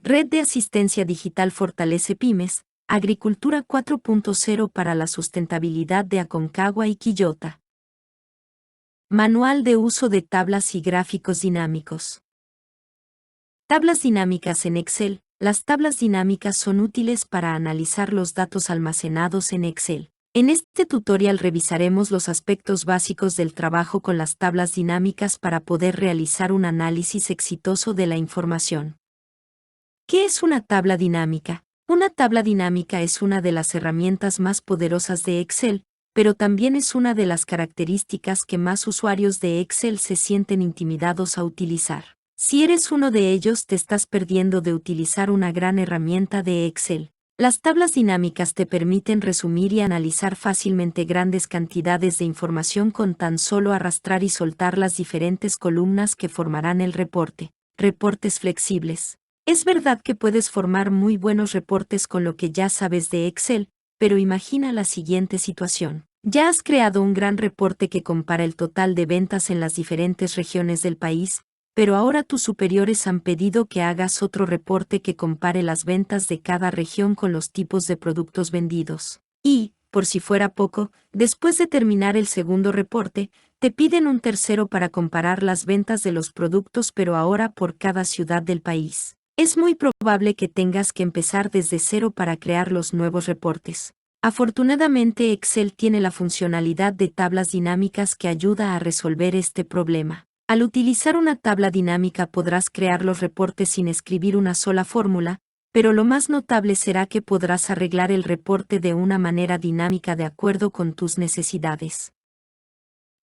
Red de Asistencia Digital fortalece pymes, Agricultura 4.0 para la sustentabilidad de Aconcagua y Quillota. Manual de uso de tablas y gráficos dinámicos. Tablas dinámicas en Excel. Las tablas dinámicas son útiles para analizar los datos almacenados en Excel. En este tutorial revisaremos los aspectos básicos del trabajo con las tablas dinámicas para poder realizar un análisis exitoso de la información. ¿Qué es una tabla dinámica? Una tabla dinámica es una de las herramientas más poderosas de Excel, pero también es una de las características que más usuarios de Excel se sienten intimidados a utilizar. Si eres uno de ellos, te estás perdiendo de utilizar una gran herramienta de Excel. Las tablas dinámicas te permiten resumir y analizar fácilmente grandes cantidades de información con tan solo arrastrar y soltar las diferentes columnas que formarán el reporte. Reportes flexibles. Es verdad que puedes formar muy buenos reportes con lo que ya sabes de Excel, pero imagina la siguiente situación. Ya has creado un gran reporte que compara el total de ventas en las diferentes regiones del país, pero ahora tus superiores han pedido que hagas otro reporte que compare las ventas de cada región con los tipos de productos vendidos. Y, por si fuera poco, después de terminar el segundo reporte, te piden un tercero para comparar las ventas de los productos, pero ahora por cada ciudad del país. Es muy probable que tengas que empezar desde cero para crear los nuevos reportes. Afortunadamente, Excel tiene la funcionalidad de tablas dinámicas que ayuda a resolver este problema. Al utilizar una tabla dinámica podrás crear los reportes sin escribir una sola fórmula, pero lo más notable será que podrás arreglar el reporte de una manera dinámica de acuerdo con tus necesidades.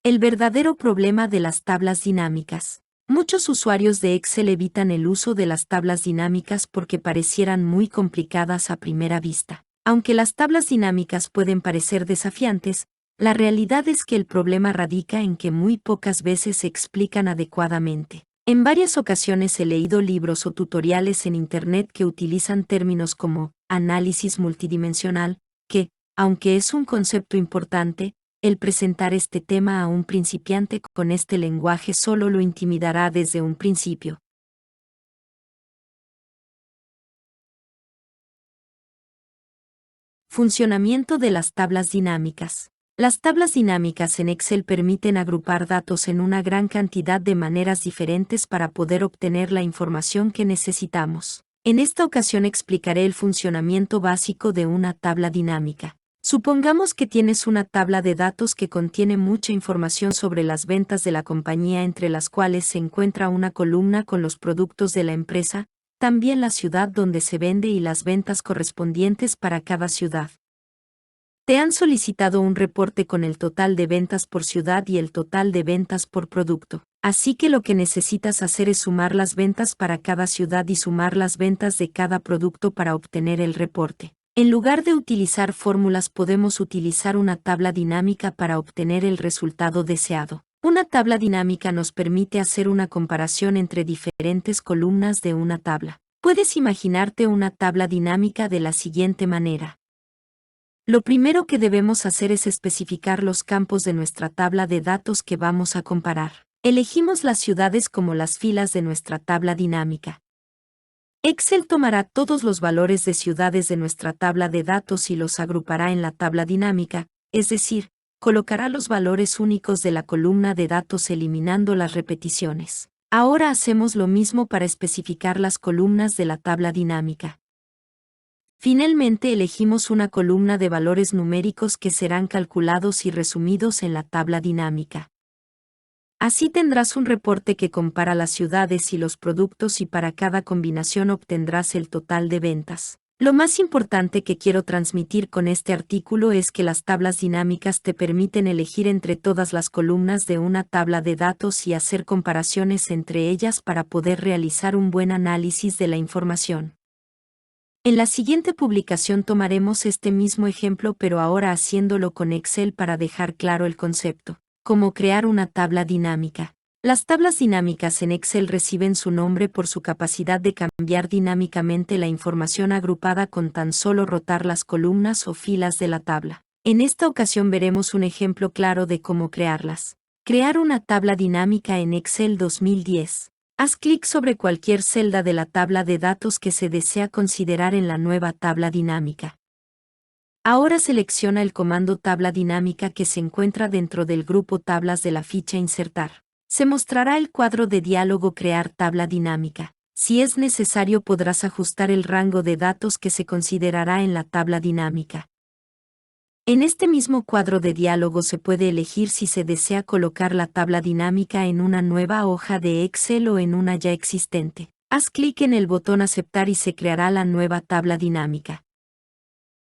El verdadero problema de las tablas dinámicas. Muchos usuarios de Excel evitan el uso de las tablas dinámicas porque parecieran muy complicadas a primera vista. Aunque las tablas dinámicas pueden parecer desafiantes, la realidad es que el problema radica en que muy pocas veces se explican adecuadamente. En varias ocasiones he leído libros o tutoriales en Internet que utilizan términos como análisis multidimensional, que, aunque es un concepto importante, el presentar este tema a un principiante con este lenguaje solo lo intimidará desde un principio. Funcionamiento de las tablas dinámicas. Las tablas dinámicas en Excel permiten agrupar datos en una gran cantidad de maneras diferentes para poder obtener la información que necesitamos. En esta ocasión explicaré el funcionamiento básico de una tabla dinámica. Supongamos que tienes una tabla de datos que contiene mucha información sobre las ventas de la compañía, entre las cuales se encuentra una columna con los productos de la empresa, también la ciudad donde se vende y las ventas correspondientes para cada ciudad. Te han solicitado un reporte con el total de ventas por ciudad y el total de ventas por producto. Así que lo que necesitas hacer es sumar las ventas para cada ciudad y sumar las ventas de cada producto para obtener el reporte. En lugar de utilizar fórmulas, podemos utilizar una tabla dinámica para obtener el resultado deseado. Una tabla dinámica nos permite hacer una comparación entre diferentes columnas de una tabla. Puedes imaginarte una tabla dinámica de la siguiente manera. Lo primero que debemos hacer es especificar los campos de nuestra tabla de datos que vamos a comparar. Elegimos las ciudades como las filas de nuestra tabla dinámica. Excel tomará todos los valores de ciudades de nuestra tabla de datos y los agrupará en la tabla dinámica, es decir, colocará los valores únicos de la columna de datos eliminando las repeticiones. Ahora hacemos lo mismo para especificar las columnas de la tabla dinámica. Finalmente elegimos una columna de valores numéricos que serán calculados y resumidos en la tabla dinámica. Así tendrás un reporte que compara las ciudades y los productos y para cada combinación obtendrás el total de ventas. Lo más importante que quiero transmitir con este artículo es que las tablas dinámicas te permiten elegir entre todas las columnas de una tabla de datos y hacer comparaciones entre ellas para poder realizar un buen análisis de la información. En la siguiente publicación tomaremos este mismo ejemplo, pero ahora haciéndolo con Excel para dejar claro el concepto. Cómo crear una tabla dinámica. Las tablas dinámicas en Excel reciben su nombre por su capacidad de cambiar dinámicamente la información agrupada con tan solo rotar las columnas o filas de la tabla. En esta ocasión veremos un ejemplo claro de cómo crearlas. Crear una tabla dinámica en Excel 2010. Haz clic sobre cualquier celda de la tabla de datos que se desea considerar en la nueva tabla dinámica. Ahora selecciona el comando tabla dinámica que se encuentra dentro del grupo tablas de la ficha Insertar. Se mostrará el cuadro de diálogo Crear tabla dinámica. Si es necesario podrás ajustar el rango de datos que se considerará en la tabla dinámica. En este mismo cuadro de diálogo se puede elegir si se desea colocar la tabla dinámica en una nueva hoja de Excel o en una ya existente. Haz clic en el botón Aceptar y se creará la nueva tabla dinámica.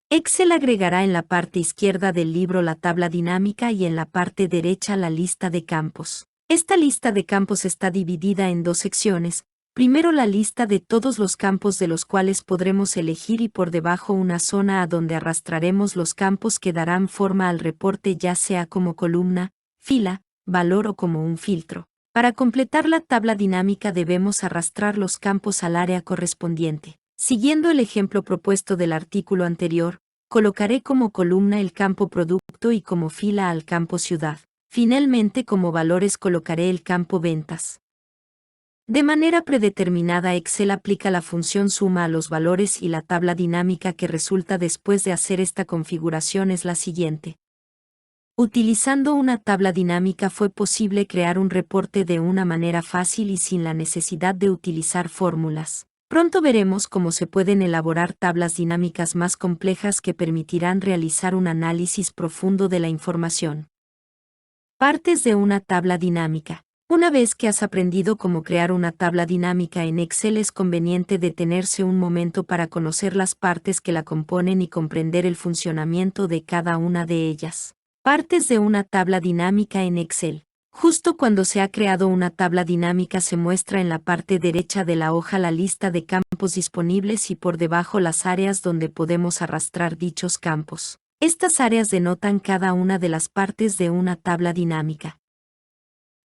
Excel agregará en la parte izquierda del libro la tabla dinámica y en la parte derecha la lista de campos. Esta lista de campos está dividida en dos secciones. Primero la lista de todos los campos de los cuales podremos elegir y por debajo una zona a donde arrastraremos los campos que darán forma al reporte ya sea como columna, fila, valor o como un filtro. Para completar la tabla dinámica debemos arrastrar los campos al área correspondiente. Siguiendo el ejemplo propuesto del artículo anterior, colocaré como columna el campo producto y como fila al campo ciudad. Finalmente como valores colocaré el campo ventas. De manera predeterminada Excel aplica la función suma a los valores y la tabla dinámica que resulta después de hacer esta configuración es la siguiente. Utilizando una tabla dinámica fue posible crear un reporte de una manera fácil y sin la necesidad de utilizar fórmulas. Pronto veremos cómo se pueden elaborar tablas dinámicas más complejas que permitirán realizar un análisis profundo de la información. Partes de una tabla dinámica. Una vez que has aprendido cómo crear una tabla dinámica en Excel es conveniente detenerse un momento para conocer las partes que la componen y comprender el funcionamiento de cada una de ellas. Partes de una tabla dinámica en Excel. Justo cuando se ha creado una tabla dinámica se muestra en la parte derecha de la hoja la lista de campos disponibles y por debajo las áreas donde podemos arrastrar dichos campos. Estas áreas denotan cada una de las partes de una tabla dinámica.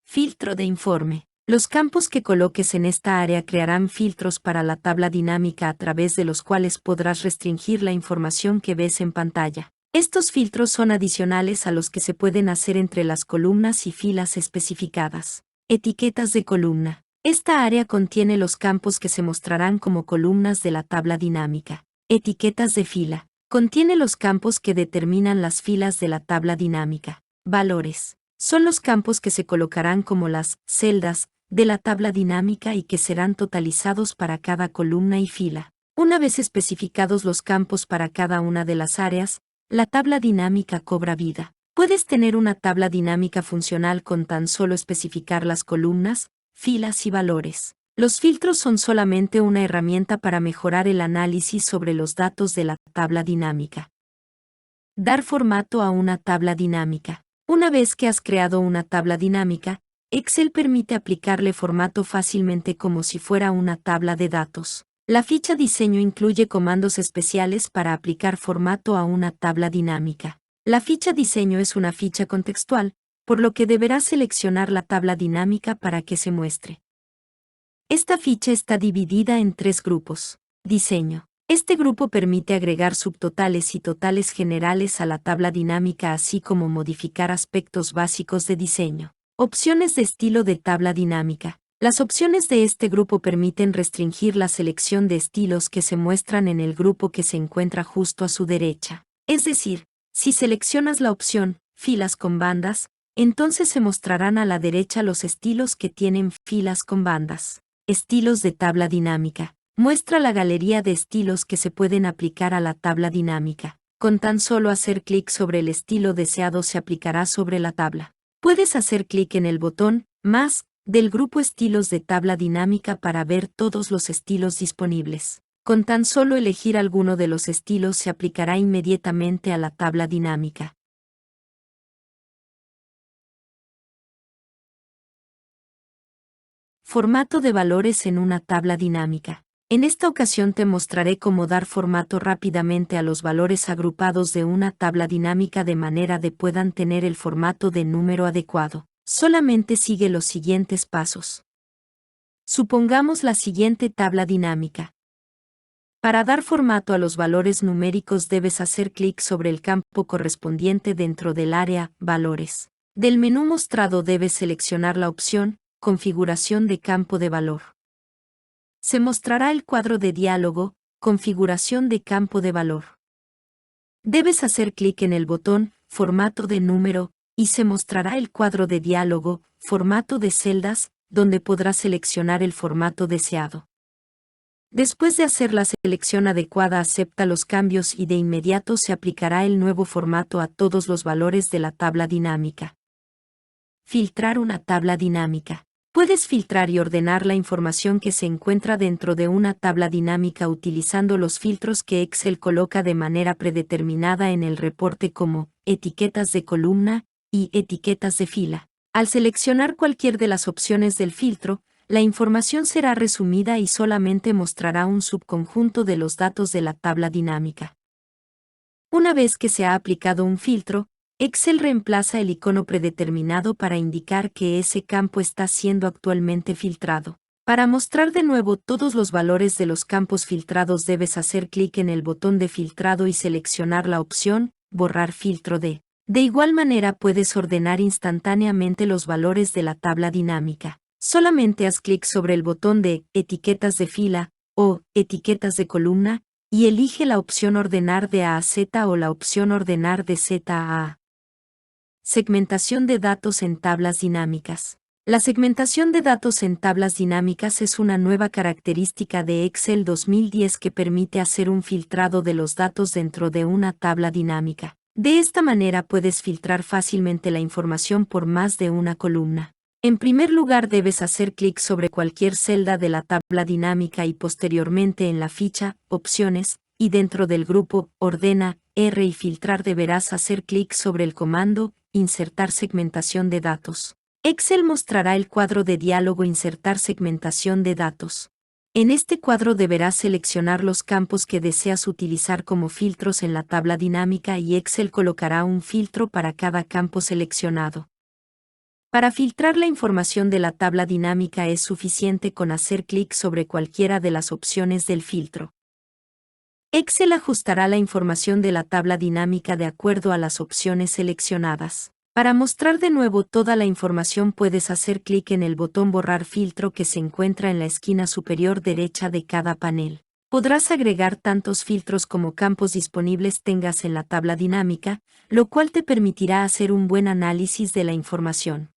Filtro de informe. Los campos que coloques en esta área crearán filtros para la tabla dinámica a través de los cuales podrás restringir la información que ves en pantalla. Estos filtros son adicionales a los que se pueden hacer entre las columnas y filas especificadas. Etiquetas de columna. Esta área contiene los campos que se mostrarán como columnas de la tabla dinámica. Etiquetas de fila. Contiene los campos que determinan las filas de la tabla dinámica. Valores. Son los campos que se colocarán como las celdas de la tabla dinámica y que serán totalizados para cada columna y fila. Una vez especificados los campos para cada una de las áreas, la tabla dinámica cobra vida. Puedes tener una tabla dinámica funcional con tan solo especificar las columnas, filas y valores. Los filtros son solamente una herramienta para mejorar el análisis sobre los datos de la tabla dinámica. Dar formato a una tabla dinámica. Una vez que has creado una tabla dinámica, Excel permite aplicarle formato fácilmente como si fuera una tabla de datos. La ficha Diseño incluye comandos especiales para aplicar formato a una tabla dinámica. La ficha Diseño es una ficha contextual, por lo que deberás seleccionar la tabla dinámica para que se muestre. Esta ficha está dividida en tres grupos. Diseño. Este grupo permite agregar subtotales y totales generales a la tabla dinámica así como modificar aspectos básicos de diseño. Opciones de estilo de tabla dinámica. Las opciones de este grupo permiten restringir la selección de estilos que se muestran en el grupo que se encuentra justo a su derecha. Es decir, si seleccionas la opción Filas con bandas, entonces se mostrarán a la derecha los estilos que tienen filas con bandas. Estilos de tabla dinámica. Muestra la galería de estilos que se pueden aplicar a la tabla dinámica. Con tan solo hacer clic sobre el estilo deseado se aplicará sobre la tabla. Puedes hacer clic en el botón Más del grupo Estilos de tabla dinámica para ver todos los estilos disponibles. Con tan solo elegir alguno de los estilos se aplicará inmediatamente a la tabla dinámica. Formato de valores en una tabla dinámica. En esta ocasión te mostraré cómo dar formato rápidamente a los valores agrupados de una tabla dinámica de manera de puedan tener el formato de número adecuado. Solamente sigue los siguientes pasos. Supongamos la siguiente tabla dinámica. Para dar formato a los valores numéricos debes hacer clic sobre el campo correspondiente dentro del área Valores. Del menú mostrado debes seleccionar la opción configuración de campo de valor. Se mostrará el cuadro de diálogo, configuración de campo de valor. Debes hacer clic en el botón, formato de número, y se mostrará el cuadro de diálogo, formato de celdas, donde podrás seleccionar el formato deseado. Después de hacer la selección adecuada, acepta los cambios y de inmediato se aplicará el nuevo formato a todos los valores de la tabla dinámica. Filtrar una tabla dinámica. Puedes filtrar y ordenar la información que se encuentra dentro de una tabla dinámica utilizando los filtros que Excel coloca de manera predeterminada en el reporte como etiquetas de columna y etiquetas de fila. Al seleccionar cualquier de las opciones del filtro, la información será resumida y solamente mostrará un subconjunto de los datos de la tabla dinámica. Una vez que se ha aplicado un filtro, Excel reemplaza el icono predeterminado para indicar que ese campo está siendo actualmente filtrado. Para mostrar de nuevo todos los valores de los campos filtrados debes hacer clic en el botón de filtrado y seleccionar la opción Borrar filtro de. De igual manera puedes ordenar instantáneamente los valores de la tabla dinámica. Solamente haz clic sobre el botón de Etiquetas de fila o Etiquetas de columna y elige la opción Ordenar de A a Z o la opción Ordenar de Z a A. Segmentación de datos en tablas dinámicas. La segmentación de datos en tablas dinámicas es una nueva característica de Excel 2010 que permite hacer un filtrado de los datos dentro de una tabla dinámica. De esta manera puedes filtrar fácilmente la información por más de una columna. En primer lugar debes hacer clic sobre cualquier celda de la tabla dinámica y posteriormente en la ficha Opciones, y dentro del grupo Ordena, R y Filtrar deberás hacer clic sobre el comando Insertar segmentación de datos. Excel mostrará el cuadro de diálogo Insertar segmentación de datos. En este cuadro deberás seleccionar los campos que deseas utilizar como filtros en la tabla dinámica y Excel colocará un filtro para cada campo seleccionado. Para filtrar la información de la tabla dinámica es suficiente con hacer clic sobre cualquiera de las opciones del filtro. Excel ajustará la información de la tabla dinámica de acuerdo a las opciones seleccionadas. Para mostrar de nuevo toda la información puedes hacer clic en el botón Borrar filtro que se encuentra en la esquina superior derecha de cada panel. Podrás agregar tantos filtros como campos disponibles tengas en la tabla dinámica, lo cual te permitirá hacer un buen análisis de la información.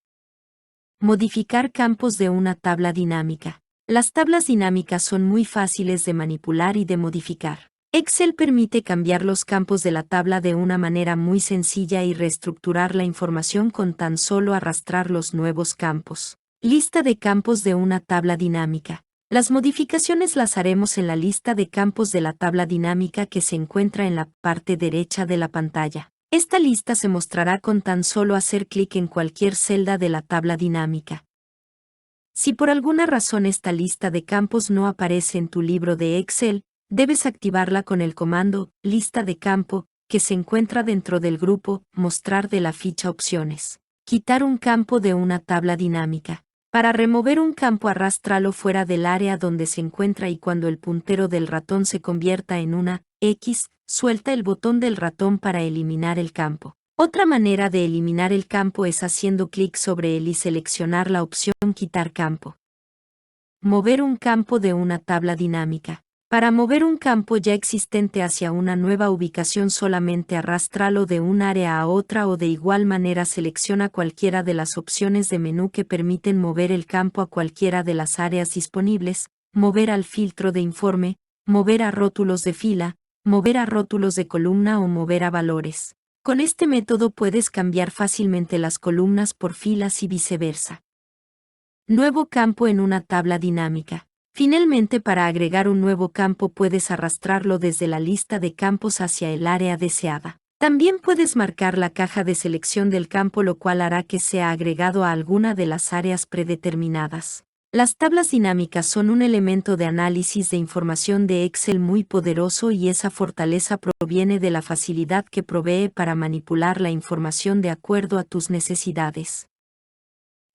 Modificar campos de una tabla dinámica. Las tablas dinámicas son muy fáciles de manipular y de modificar. Excel permite cambiar los campos de la tabla de una manera muy sencilla y reestructurar la información con tan solo arrastrar los nuevos campos. Lista de campos de una tabla dinámica. Las modificaciones las haremos en la lista de campos de la tabla dinámica que se encuentra en la parte derecha de la pantalla. Esta lista se mostrará con tan solo hacer clic en cualquier celda de la tabla dinámica. Si por alguna razón esta lista de campos no aparece en tu libro de Excel, debes activarla con el comando Lista de campo, que se encuentra dentro del grupo Mostrar de la ficha Opciones. Quitar un campo de una tabla dinámica. Para remover un campo arrástralo fuera del área donde se encuentra y cuando el puntero del ratón se convierta en una X, suelta el botón del ratón para eliminar el campo. Otra manera de eliminar el campo es haciendo clic sobre él y seleccionar la opción Quitar campo. Mover un campo de una tabla dinámica. Para mover un campo ya existente hacia una nueva ubicación solamente arrástralo de un área a otra o de igual manera selecciona cualquiera de las opciones de menú que permiten mover el campo a cualquiera de las áreas disponibles, mover al filtro de informe, mover a rótulos de fila, mover a rótulos de columna o mover a valores. Con este método puedes cambiar fácilmente las columnas por filas y viceversa. Nuevo campo en una tabla dinámica. Finalmente, para agregar un nuevo campo puedes arrastrarlo desde la lista de campos hacia el área deseada. También puedes marcar la caja de selección del campo, lo cual hará que sea agregado a alguna de las áreas predeterminadas. Las tablas dinámicas son un elemento de análisis de información de Excel muy poderoso y esa fortaleza proviene de la facilidad que provee para manipular la información de acuerdo a tus necesidades.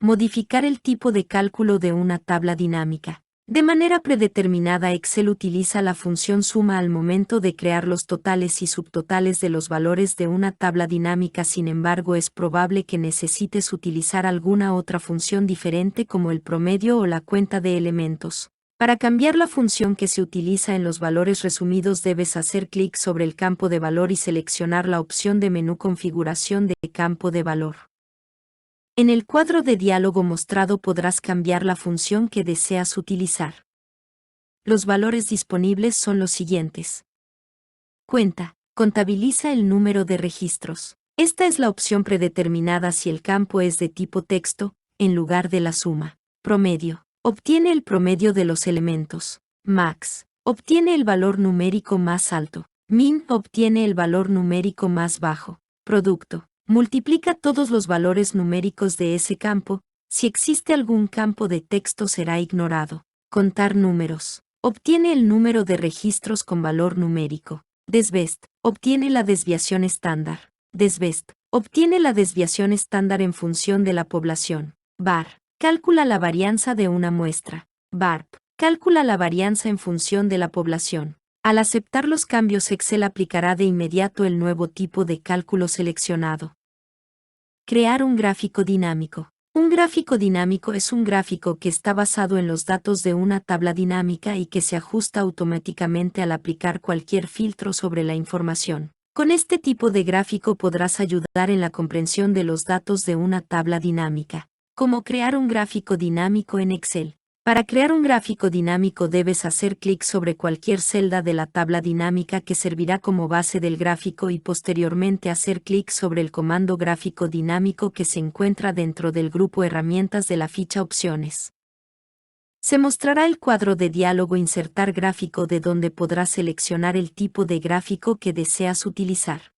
Modificar el tipo de cálculo de una tabla dinámica. De manera predeterminada, Excel utiliza la función suma al momento de crear los totales y subtotales de los valores de una tabla dinámica. Sin embargo, es probable que necesites utilizar alguna otra función diferente como el promedio o la cuenta de elementos. Para cambiar la función que se utiliza en los valores resumidos, debes hacer clic sobre el campo de valor y seleccionar la opción de menú Configuración de campo de valor. En el cuadro de diálogo mostrado podrás cambiar la función que deseas utilizar. Los valores disponibles son los siguientes. Cuenta, contabiliza el número de registros. Esta es la opción predeterminada si el campo es de tipo texto, en lugar de la suma. Promedio, obtiene el promedio de los elementos. Max, obtiene el valor numérico más alto. Min, obtiene el valor numérico más bajo. Producto, multiplica todos los valores numéricos de ese campo. Si existe algún campo de texto será ignorado. Contar números, obtiene el número de registros con valor numérico. Desbest, obtiene la desviación estándar. Desbest, obtiene la desviación estándar en función de la población. Var, calcula la varianza de una muestra. Varp, calcula la varianza en función de la población. Al aceptar los cambios, Excel aplicará de inmediato el nuevo tipo de cálculo seleccionado. Crear un gráfico dinámico. Un gráfico dinámico es un gráfico que está basado en los datos de una tabla dinámica y que se ajusta automáticamente al aplicar cualquier filtro sobre la información. Con este tipo de gráfico podrás ayudar en la comprensión de los datos de una tabla dinámica. ¿Cómo crear un gráfico dinámico en Excel? Para crear un gráfico dinámico debes hacer clic sobre cualquier celda de la tabla dinámica que servirá como base del gráfico y posteriormente hacer clic sobre el comando gráfico dinámico que se encuentra dentro del grupo herramientas de la ficha opciones. Se mostrará el cuadro de diálogo Insertar gráfico, de donde podrás seleccionar el tipo de gráfico que deseas utilizar.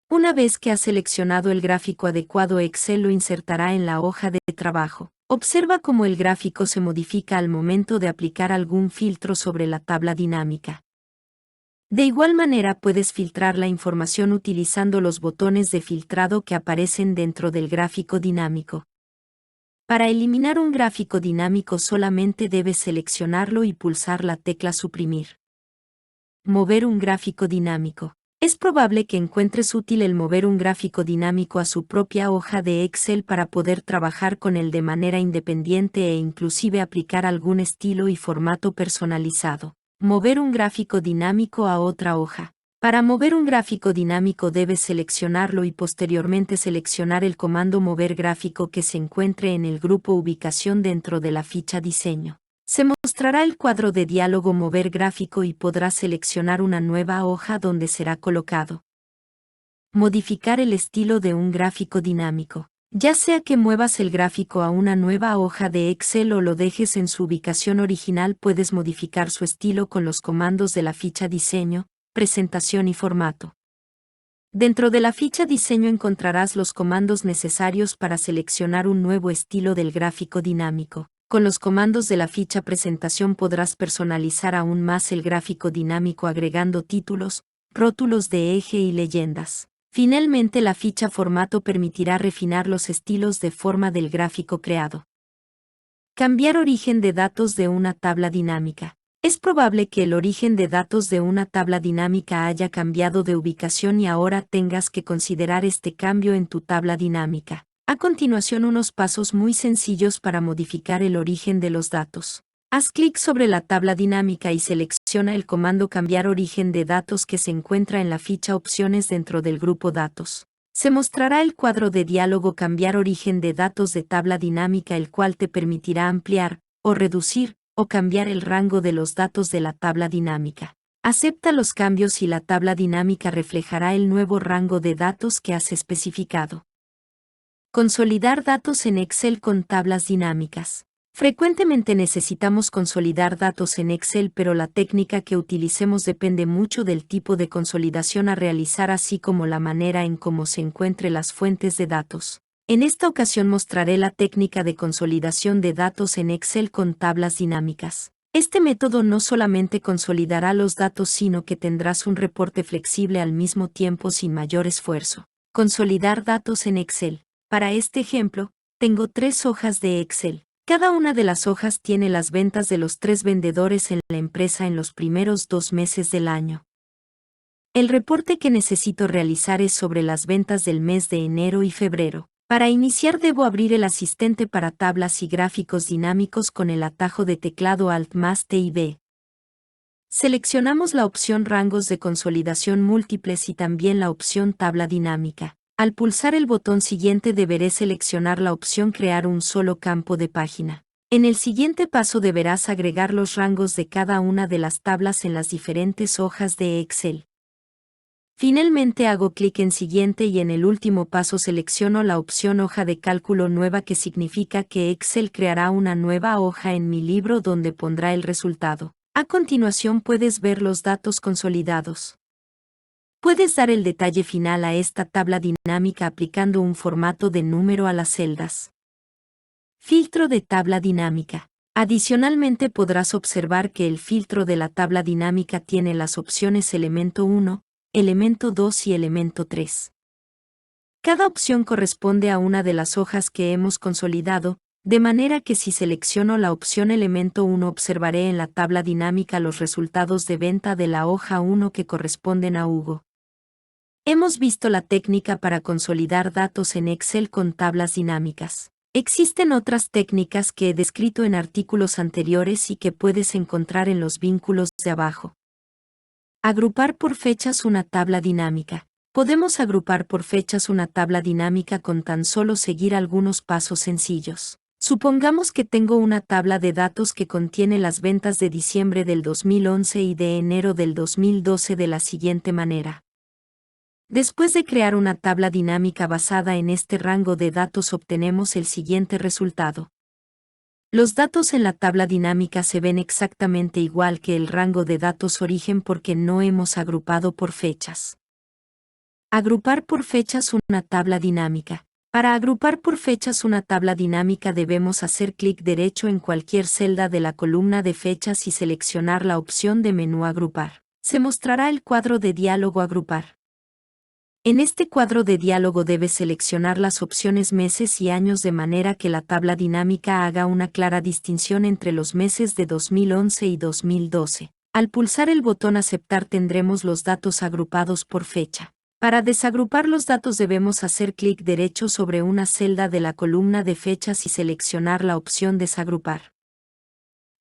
Una vez que has seleccionado el gráfico adecuado, Excel lo insertará en la hoja de trabajo. Observa cómo el gráfico se modifica al momento de aplicar algún filtro sobre la tabla dinámica. De igual manera puedes filtrar la información utilizando los botones de filtrado que aparecen dentro del gráfico dinámico. Para eliminar un gráfico dinámico solamente debes seleccionarlo y pulsar la tecla Suprimir. Mover un gráfico dinámico. Es probable que encuentres útil el mover un gráfico dinámico a su propia hoja de Excel para poder trabajar con él de manera independiente e inclusive aplicar algún estilo y formato personalizado. Mover un gráfico dinámico a otra hoja. Para mover un gráfico dinámico debes seleccionarlo y posteriormente seleccionar el comando Mover gráfico que se encuentre en el grupo Ubicación dentro de la ficha Diseño. Se mostrará el cuadro de diálogo Mover gráfico y podrás seleccionar una nueva hoja donde será colocado. Modificar el estilo de un gráfico dinámico. Ya sea que muevas el gráfico a una nueva hoja de Excel o lo dejes en su ubicación original, puedes modificar su estilo con los comandos de la ficha Diseño, Presentación y Formato. Dentro de la ficha Diseño encontrarás los comandos necesarios para seleccionar un nuevo estilo del gráfico dinámico. Con los comandos de la ficha Presentación podrás personalizar aún más el gráfico dinámico agregando títulos, rótulos de eje y leyendas. Finalmente, la ficha Formato permitirá refinar los estilos de forma del gráfico creado. Cambiar origen de datos de una tabla dinámica. Es probable que el origen de datos de una tabla dinámica haya cambiado de ubicación y ahora tengas que considerar este cambio en tu tabla dinámica. A continuación, unos pasos muy sencillos para modificar el origen de los datos. Haz clic sobre la tabla dinámica y selecciona el comando Cambiar origen de datos que se encuentra en la ficha Opciones dentro del grupo Datos. Se mostrará el cuadro de diálogo Cambiar origen de datos de tabla dinámica, el cual te permitirá ampliar, o reducir, o cambiar el rango de los datos de la tabla dinámica. Acepta los cambios y la tabla dinámica reflejará el nuevo rango de datos que has especificado. Consolidar datos en Excel con tablas dinámicas. Frecuentemente necesitamos consolidar datos en Excel, pero la técnica que utilicemos depende mucho del tipo de consolidación a realizar, así como la manera en cómo se encuentren las fuentes de datos. En esta ocasión mostraré la técnica de consolidación de datos en Excel con tablas dinámicas. Este método no solamente consolidará los datos, sino que tendrás un reporte flexible al mismo tiempo sin mayor esfuerzo. Consolidar datos en Excel. Para este ejemplo, tengo 3 hojas de Excel. Cada una de las hojas tiene las ventas de los 3 vendedores en la empresa en los primeros 2 meses del año. El reporte que necesito realizar es sobre las ventas del mes de enero y febrero. Para iniciar debo abrir el asistente para tablas y gráficos dinámicos con el atajo de teclado Alt más T y B. Seleccionamos la opción Rangos de consolidación múltiples y también la opción Tabla dinámica. Al pulsar el botón siguiente deberé seleccionar la opción Crear un solo campo de página. En el siguiente paso deberás agregar los rangos de cada una de las tablas en las diferentes hojas de Excel. Finalmente hago clic en Siguiente y en el último paso selecciono la opción Hoja de cálculo nueva, que significa que Excel creará una nueva hoja en mi libro donde pondrá el resultado. A continuación puedes ver los datos consolidados. Puedes dar el detalle final a esta tabla dinámica aplicando un formato de número a las celdas. Filtro de tabla dinámica. Adicionalmente podrás observar que el filtro de la tabla dinámica tiene las opciones Elemento 1, Elemento 2 y Elemento 3. Cada opción corresponde a una de las hojas que hemos consolidado, de manera que si selecciono la opción Elemento 1 observaré en la tabla dinámica los resultados de venta de la hoja 1 que corresponden a Hugo. Hemos visto la técnica para consolidar datos en Excel con tablas dinámicas. Existen otras técnicas que he descrito en artículos anteriores y que puedes encontrar en los vínculos de abajo. Agrupar por fechas una tabla dinámica. Podemos agrupar por fechas una tabla dinámica con tan solo seguir algunos pasos sencillos. Supongamos que tengo una tabla de datos que contiene las ventas de diciembre del 2011 y de enero del 2012 de la siguiente manera. Después de crear una tabla dinámica basada en este rango de datos obtenemos el siguiente resultado. Los datos en la tabla dinámica se ven exactamente igual que el rango de datos origen porque no hemos agrupado por fechas. Agrupar por fechas una tabla dinámica. Para agrupar por fechas una tabla dinámica debemos hacer clic derecho en cualquier celda de la columna de fechas y seleccionar la opción de menú Agrupar. Se mostrará el cuadro de diálogo Agrupar. En este cuadro de diálogo debes seleccionar las opciones meses y años de manera que la tabla dinámica haga una clara distinción entre los meses de 2011 y 2012. Al pulsar el botón Aceptar tendremos los datos agrupados por fecha. Para desagrupar los datos debemos hacer clic derecho sobre una celda de la columna de fechas y seleccionar la opción Desagrupar.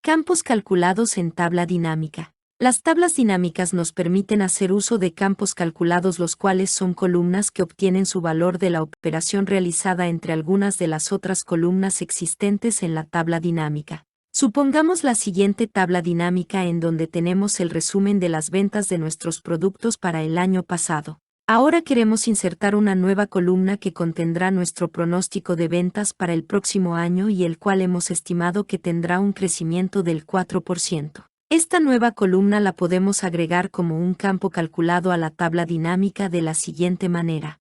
Campos calculados en tabla dinámica. Las tablas dinámicas nos permiten hacer uso de campos calculados, los cuales son columnas que obtienen su valor de la operación realizada entre algunas de las otras columnas existentes en la tabla dinámica. Supongamos la siguiente tabla dinámica en donde tenemos el resumen de las ventas de nuestros productos para el año pasado. Ahora queremos insertar una nueva columna que contendrá nuestro pronóstico de ventas para el próximo año y el cual hemos estimado que tendrá un crecimiento del 4%. Esta nueva columna la podemos agregar como un campo calculado a la tabla dinámica de la siguiente manera.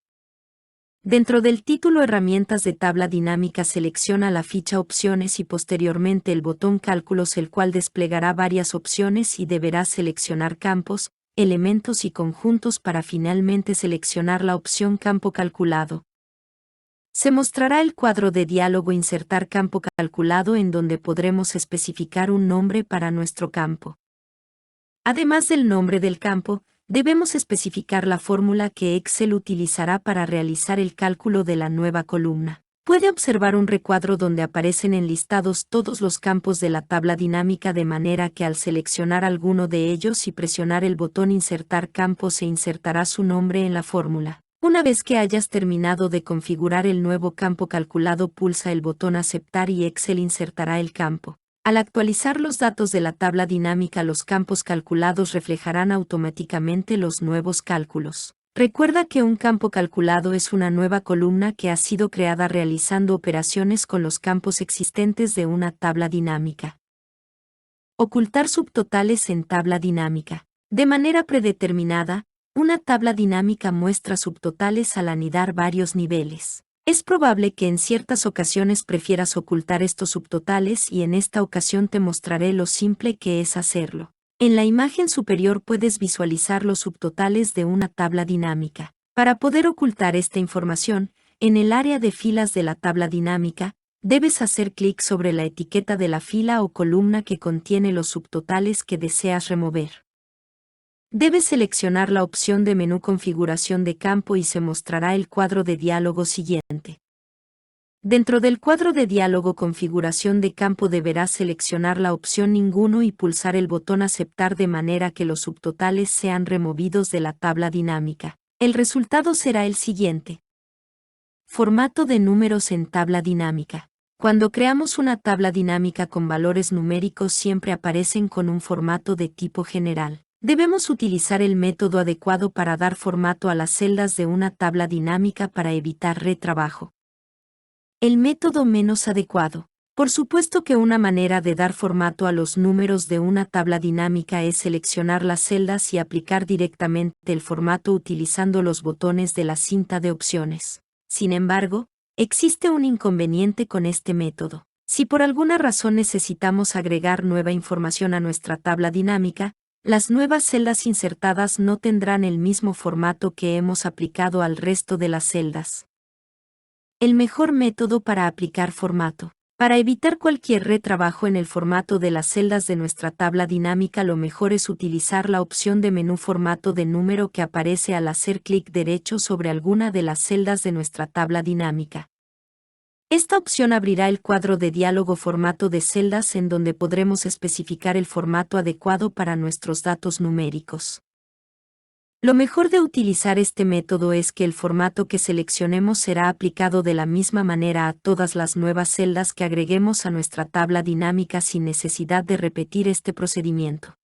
Dentro del título Herramientas de tabla dinámica selecciona la ficha Opciones y posteriormente el botón Cálculos, el cual desplegará varias opciones y deberás seleccionar campos, elementos y conjuntos para finalmente seleccionar la opción Campo calculado. Se mostrará el cuadro de diálogo Insertar campo calculado en donde podremos especificar un nombre para nuestro campo. Además del nombre del campo, debemos especificar la fórmula que Excel utilizará para realizar el cálculo de la nueva columna. Puede observar un recuadro donde aparecen enlistados todos los campos de la tabla dinámica, de manera que al seleccionar alguno de ellos y presionar el botón Insertar campo se insertará su nombre en la fórmula. Una vez que hayas terminado de configurar el nuevo campo calculado, pulsa el botón Aceptar y Excel insertará el campo. Al actualizar los datos de la tabla dinámica, los campos calculados reflejarán automáticamente los nuevos cálculos. Recuerda que un campo calculado es una nueva columna que ha sido creada realizando operaciones con los campos existentes de una tabla dinámica. Ocultar subtotales en tabla dinámica. De manera predeterminada, una tabla dinámica muestra subtotales al anidar varios niveles. Es probable que en ciertas ocasiones prefieras ocultar estos subtotales y en esta ocasión te mostraré lo simple que es hacerlo. En la imagen superior puedes visualizar los subtotales de una tabla dinámica. Para poder ocultar esta información, en el área de filas de la tabla dinámica, debes hacer clic sobre la etiqueta de la fila o columna que contiene los subtotales que deseas remover. Debes seleccionar la opción de menú configuración de campo y se mostrará el cuadro de diálogo siguiente. Dentro del cuadro de diálogo configuración de campo deberás seleccionar la opción ninguno y pulsar el botón aceptar de manera que los subtotales sean removidos de la tabla dinámica. El resultado será el siguiente. Formato de números en tabla dinámica. Cuando creamos una tabla dinámica con valores numéricos siempre aparecen con un formato de tipo general. Debemos utilizar el método adecuado para dar formato a las celdas de una tabla dinámica para evitar retrabajo. El método menos adecuado. Por supuesto que una manera de dar formato a los números de una tabla dinámica es seleccionar las celdas y aplicar directamente el formato utilizando los botones de la cinta de opciones. Sin embargo, existe un inconveniente con este método. Si por alguna razón necesitamos agregar nueva información a nuestra tabla dinámica, las nuevas celdas insertadas no tendrán el mismo formato que hemos aplicado al resto de las celdas. El mejor método para aplicar formato. Para evitar cualquier retrabajo en el formato de las celdas de nuestra tabla dinámica, lo mejor es utilizar la opción de menú formato de número que aparece al hacer clic derecho sobre alguna de las celdas de nuestra tabla dinámica. Esta opción abrirá el cuadro de diálogo formato de celdas en donde podremos especificar el formato adecuado para nuestros datos numéricos. Lo mejor de utilizar este método es que el formato que seleccionemos será aplicado de la misma manera a todas las nuevas celdas que agreguemos a nuestra tabla dinámica sin necesidad de repetir este procedimiento.